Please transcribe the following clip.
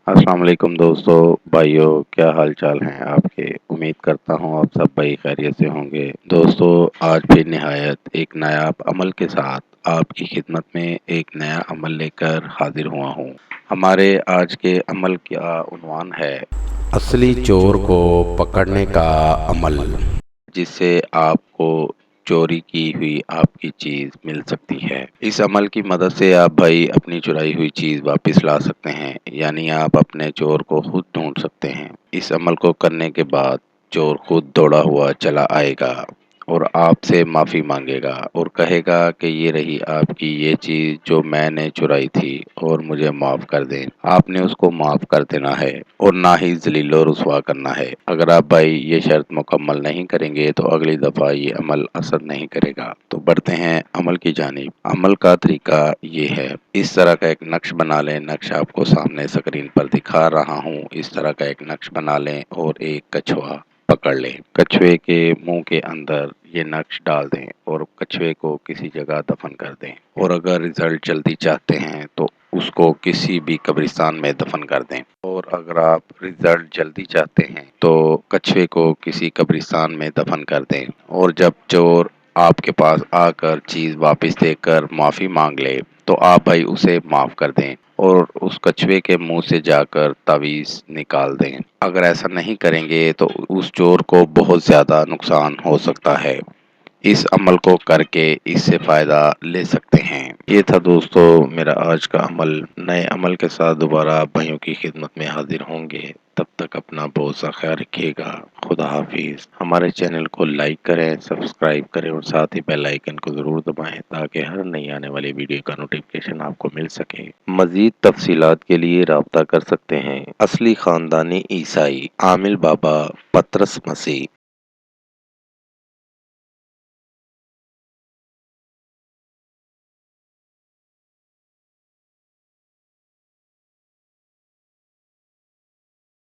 السلام علیکم دوستو بھائیو، کیا حال چال ہیں آپ کے؟ امید کرتا ہوں آپ سب بھائی خیریت سے ہوں گے۔ دوستو، آج بھی نہایت ایک نایاب عمل کے ساتھ آپ کی خدمت میں ایک نیا عمل لے کر حاضر ہوا ہوں۔ ہمارے آج کے عمل کا عنوان ہے اصلی چور کو پکڑنے کا عمل۔ جس سے آپ کو چوری کی ہوئی آپ کی چیز مل سکتی ہے۔ اس عمل کی مدد سے آپ بھائی اپنی چرائی ہوئی چیز واپس لا سکتے ہیں، یعنی آپ اپنے چور کو خود ڈھونڈ سکتے ہیں۔ اس عمل کو کرنے کے بعد چور خود دوڑا ہوا چلا آئے گا اور آپ سے معافی مانگے گا اور کہے گا کہ یہ رہی آپ کی یہ چیز جو میں نے چرائی تھی اور مجھے معاف کر دیں۔ آپ نے اس کو معاف کر دینا ہے اور نہ ہی ذلیل و رسوا کرنا ہے۔ اگر آپ بھائی یہ شرط مکمل نہیں کریں گے تو اگلی دفعہ یہ عمل اثر نہیں کرے گا۔ تو بڑھتے ہیں عمل کی جانب۔ عمل کا طریقہ یہ ہے، اس طرح کا ایک نقش بنا لیں۔ نقش آپ کو سامنے اسکرین پر دکھا رہا ہوں۔ اس طرح کا ایک نقش بنا لیں اور ایک کچھوا پکڑ لیں۔ کچھوے کے منہ کے اندر یہ نقش ڈال دیں اور کچھوے کو کسی جگہ دفن کر دیں، اور اگر رزلٹ جلدی چاہتے ہیں تو اس کو کسی بھی قبرستان میں دفن کر دیں، اور اگر آپ رزلٹ جلدی چاہتے ہیں تو کچھوے کو کسی قبرستان میں دفن کر دیں، اور جب چور آپ کے پاس آ کر چیز واپس دے کر معافی مانگ لے تو آپ بھائی اسے معاف کر دیں اور اس کچھوے کے منہ سے جا کر تعویذ نکال دیں۔ اگر ایسا نہیں کریں گے تو اس چور کو بہت زیادہ نقصان ہو سکتا ہے۔ اس عمل کو کر کے اس سے فائدہ لے سکتے ہیں۔ یہ تھا دوستو میرا آج کا عمل۔ نئے عمل کے ساتھ دوبارہ آپ بھائیوں کی خدمت میں حاضر ہوں گے۔ تب تک اپنا بہت سا خیال رکھیے گا۔ خدا حافظ۔ ہمارے چینل کو لائک کریں، سبسکرائب کریں اور ساتھ ہی بیل آئیکن کو ضرور دبائیں تاکہ ہر نئی آنے والی ویڈیو کا نوٹیفکیشن آپ کو مل سکے۔ مزید تفصیلات کے لیے رابطہ کر سکتے ہیں۔ اصلی خاندانی عیسائی عامل بابا پطرس مسیح۔